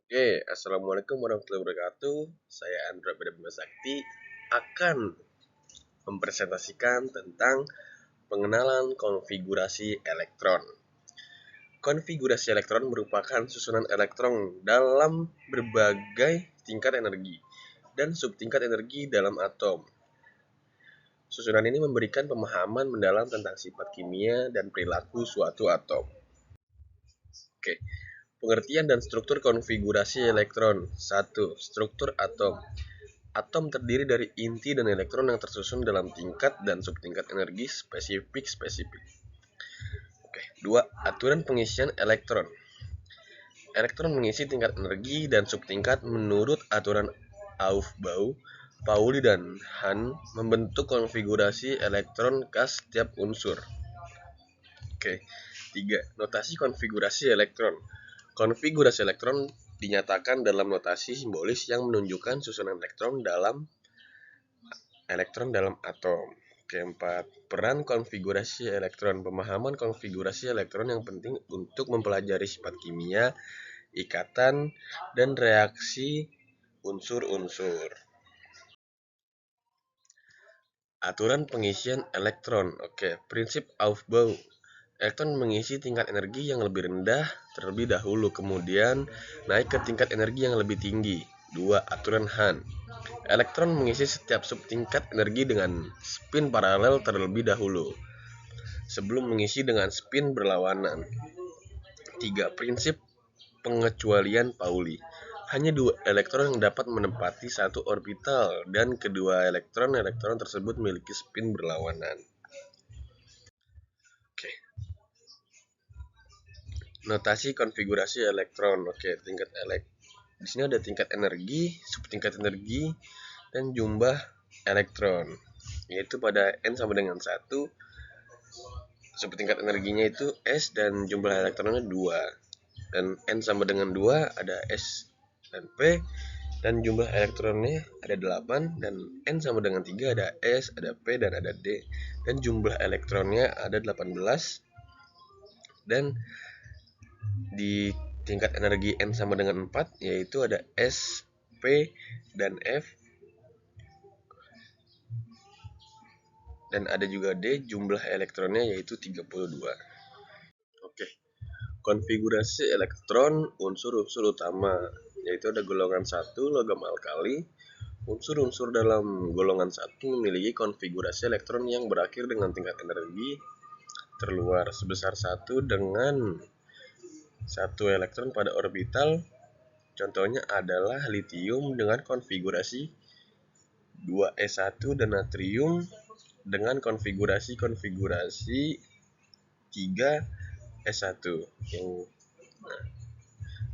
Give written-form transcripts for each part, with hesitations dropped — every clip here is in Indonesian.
Oke, Assalamualaikum warahmatullahi wabarakatuh. Saya Andra Beda Bima Sakti akan mempresentasikan tentang pengenalan konfigurasi elektron. Konfigurasi elektron merupakan susunan elektron dalam berbagai tingkat energi dan subtingkat energi dalam atom. Susunan ini memberikan pemahaman mendalam tentang sifat kimia dan perilaku suatu atom. Oke, pengertian dan struktur konfigurasi elektron. 1. Struktur atom. Atom terdiri dari inti dan elektron yang tersusun dalam tingkat dan subtingkat energi spesifik. Oke, 2. Aturan pengisian elektron. Elektron mengisi tingkat energi dan subtingkat menurut aturan Aufbau, Pauli dan Hahn membentuk konfigurasi elektron khas setiap unsur. Oke, 3. Notasi konfigurasi elektron. Konfigurasi elektron dinyatakan dalam notasi simbolis yang menunjukkan susunan elektron dalam atom. Keempat, peran konfigurasi elektron. Pemahaman konfigurasi elektron yang penting untuk mempelajari sifat kimia, ikatan, dan reaksi unsur-unsur. Aturan pengisian elektron. Oke, prinsip Aufbau. Elektron mengisi tingkat energi yang lebih rendah terlebih dahulu, kemudian naik ke tingkat energi yang lebih tinggi. 2. Aturan Hahn. Elektron mengisi setiap subtingkat energi dengan spin paralel terlebih dahulu, sebelum mengisi dengan spin berlawanan. 3. Prinsip pengecualian Pauli. Hanya 2 elektron yang dapat menempati satu orbital, dan kedua elektron tersebut memiliki spin berlawanan. Oke. Notasi konfigurasi elektron. Oke, di sini ada tingkat energi, subtingkat energi, dan jumlah elektron. Yaitu pada N sama dengan 1, subtingkat energinya itu S dan jumlah elektronnya 2. Dan N sama dengan 2 ada S dan P, dan jumlah elektronnya ada 8, dan N sama dengan 3 ada S, ada P, dan ada D, dan jumlah elektronnya ada 18. Dan di tingkat energi N sama dengan 4 yaitu ada S, P, dan F, dan ada juga D, jumlah elektronnya yaitu 32. Oke, konfigurasi elektron unsur-unsur utama yaitu ada golongan 1 logam alkali. Unsur-unsur dalam golongan 1 memiliki konfigurasi elektron yang berakhir dengan tingkat energi terluar sebesar 1 dengan 1 elektron pada orbital. Contohnya adalah litium dengan konfigurasi 2s1 dan natrium dengan konfigurasi 3s1.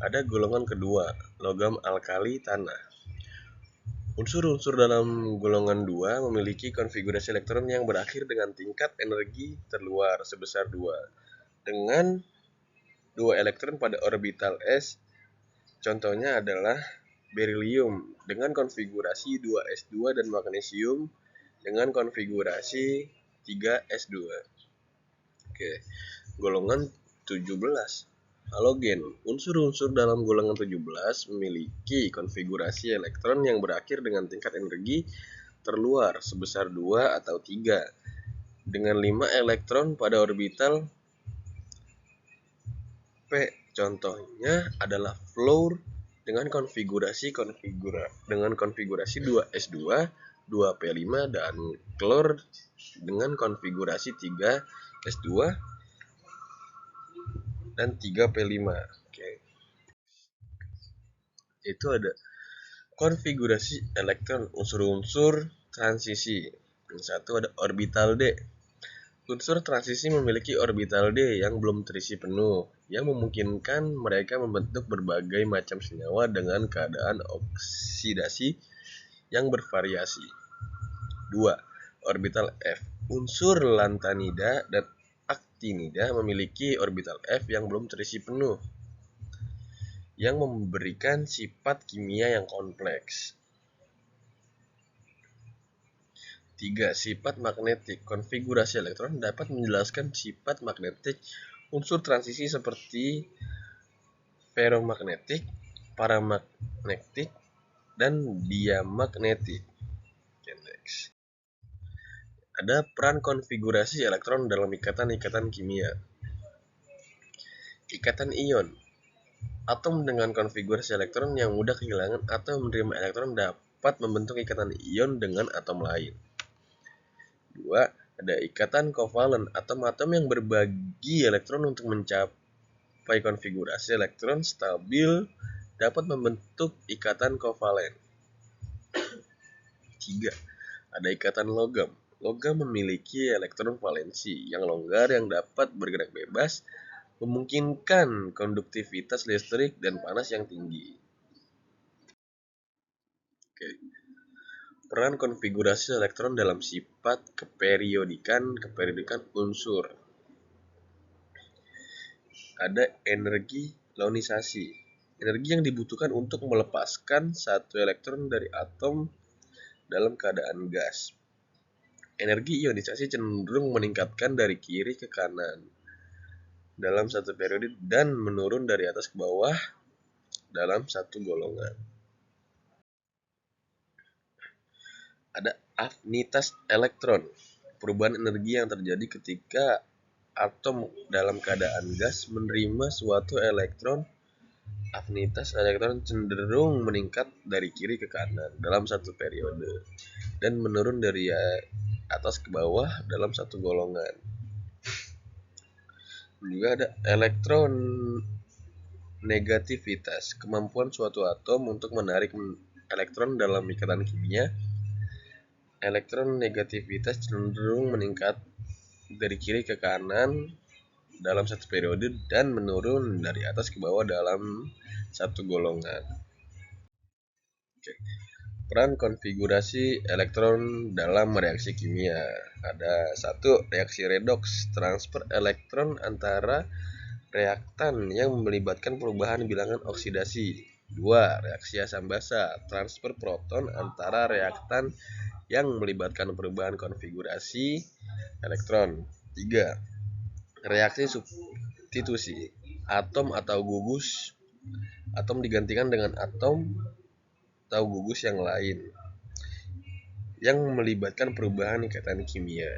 Ada golongan kedua, logam alkali tanah. Unsur-unsur dalam golongan 2 memiliki konfigurasi elektron yang berakhir dengan tingkat energi terluar sebesar 2 dengan 2 elektron pada orbital s. Contohnya adalah berilium dengan konfigurasi 2s2 dan magnesium dengan konfigurasi 3s2. Oke, golongan 17. Halogen. Unsur-unsur dalam golongan 17 memiliki konfigurasi elektron yang berakhir dengan tingkat energi terluar sebesar 2 atau 3 dengan 5 elektron pada orbital P. Contohnya adalah fluor dengan konfigurasi 2s2, 2p5, dan klor dengan konfigurasi 3s2 dan 3p5. Oke. Itu ada konfigurasi elektron unsur-unsur transisi. Yang satu ada orbital D. Unsur transisi memiliki orbital D yang belum terisi penuh, yang memungkinkan mereka membentuk berbagai macam senyawa dengan keadaan oksidasi yang bervariasi. 2. Orbital F. Unsur lantanida dan aktinida memiliki orbital F yang belum terisi penuh, yang memberikan sifat kimia yang kompleks. 3. Sifat magnetik. Konfigurasi elektron dapat menjelaskan sifat magnetik unsur transisi seperti ferromagnetik, paramagnetik, dan diamagnetik. Next. Ada peran konfigurasi elektron dalam ikatan-ikatan kimia. Ikatan ion. Atom dengan konfigurasi elektron yang mudah kehilangan atau menerima elektron dapat membentuk ikatan ion dengan atom lain. 2. Ada ikatan kovalen. Atom-atom yang berbagi elektron untuk mencapai konfigurasi elektron stabil dapat membentuk ikatan kovalen. 3. Ada ikatan logam. Logam memiliki elektron valensi yang longgar yang dapat bergerak bebas, memungkinkan konduktivitas listrik dan panas yang tinggi. Peran konfigurasi elektron dalam sifat keperiodikan unsur. Ada energi ionisasi. Energi yang dibutuhkan untuk melepaskan satu elektron dari atom dalam keadaan gas. Energi ionisasi cenderung meningkatkan dari kiri ke kanan dalam satu periode dan menurun dari atas ke bawah dalam satu golongan. Ada afinitas elektron. Perubahan energi yang terjadi ketika atom dalam keadaan gas menerima suatu elektron. Afinitas elektron cenderung meningkat dari kiri ke kanan dalam satu periode dan menurun dari atas ke bawah dalam satu golongan. Juga ada elektron negativitas, kemampuan suatu atom untuk menarik elektron dalam ikatan kimia. Elektron negativitas cenderung meningkat dari kiri ke kanan dalam satu periode dan menurun dari atas ke bawah dalam satu golongan. Peran konfigurasi elektron dalam reaksi kimia. Ada 1. Reaksi redoks, transfer elektron antara reaktan yang melibatkan perubahan bilangan oksidasi. 2. Reaksi asam basa, transfer proton antara reaktan yang melibatkan perubahan konfigurasi elektron. 3. Reaksi substitusi, atom atau gugus. Atom digantikan dengan atom atau gugus yang lain yang melibatkan perubahan ikatan kimia.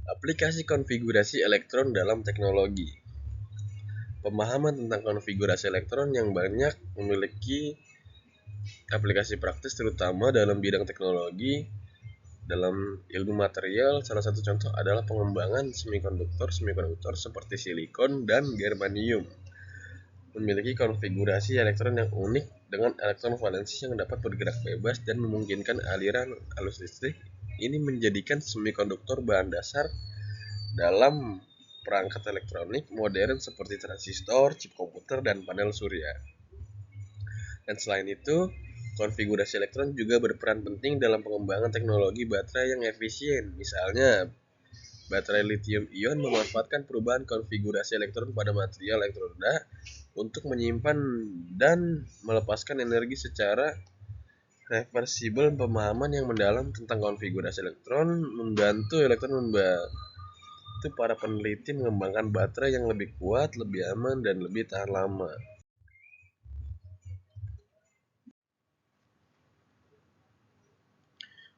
Aplikasi konfigurasi elektron dalam teknologi. Pemahaman tentang konfigurasi elektron yang banyak memiliki aplikasi praktis terutama dalam bidang teknologi. Dalam ilmu material, salah satu contoh adalah pengembangan semikonduktor seperti silikon dan germanium. Memiliki konfigurasi elektron yang unik dengan elektron valensi yang dapat bergerak bebas dan memungkinkan aliran arus listrik. Ini menjadikan semikonduktor bahan dasar dalam perangkat elektronik modern seperti transistor, chip komputer, dan panel surya. Dan selain itu, konfigurasi elektron juga berperan penting dalam pengembangan teknologi baterai yang efisien. Misalnya, baterai lithium ion memanfaatkan perubahan konfigurasi elektron pada material elektroda untuk menyimpan dan melepaskan energi secara reversibel. Pemahaman yang mendalam tentang konfigurasi elektron membantu para peneliti mengembangkan baterai yang lebih kuat, lebih aman, dan lebih tahan lama.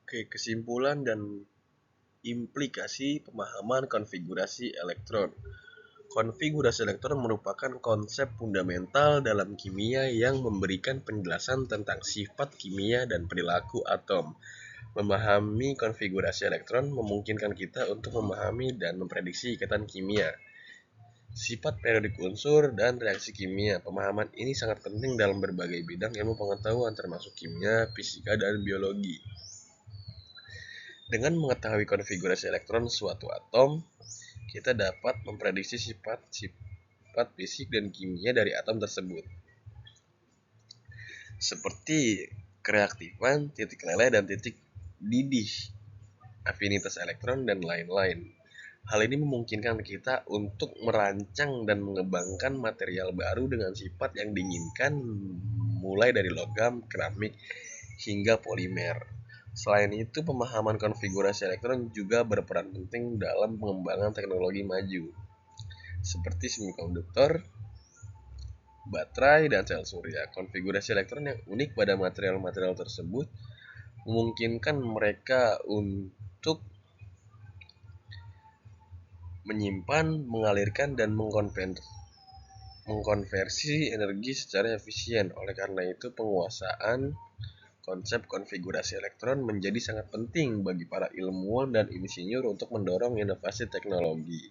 Kesimpulan dan implikasi pemahaman konfigurasi elektron. Konfigurasi elektron merupakan konsep fundamental dalam kimia yang memberikan penjelasan tentang sifat kimia dan perilaku atom. Memahami konfigurasi elektron memungkinkan kita untuk memahami dan memprediksi ikatan kimia, sifat periodik unsur, dan reaksi kimia. Pemahaman ini sangat penting dalam berbagai bidang ilmu pengetahuan termasuk kimia, fisika, dan biologi. Dengan mengetahui konfigurasi elektron suatu atom, kita dapat memprediksi sifat fisik dan kimia dari atom tersebut, seperti kereaktifan, titik leleh, dan titik didih, afinitas elektron, dan lain-lain. Hal ini memungkinkan kita untuk merancang dan mengembangkan material baru dengan sifat yang diinginkan, mulai dari logam, keramik, hingga polimer. Selain itu, pemahaman konfigurasi elektron juga berperan penting dalam pengembangan teknologi maju, seperti semikonduktor, baterai, dan sel surya. Konfigurasi elektron yang unik pada material-material tersebut memungkinkan mereka untuk menyimpan, mengalirkan, dan mengkonversi energi secara efisien. Oleh karena itu, penguasaan konsep konfigurasi elektron menjadi sangat penting bagi para ilmuwan dan insinyur untuk mendorong inovasi teknologi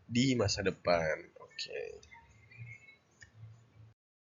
di masa depan. Oke.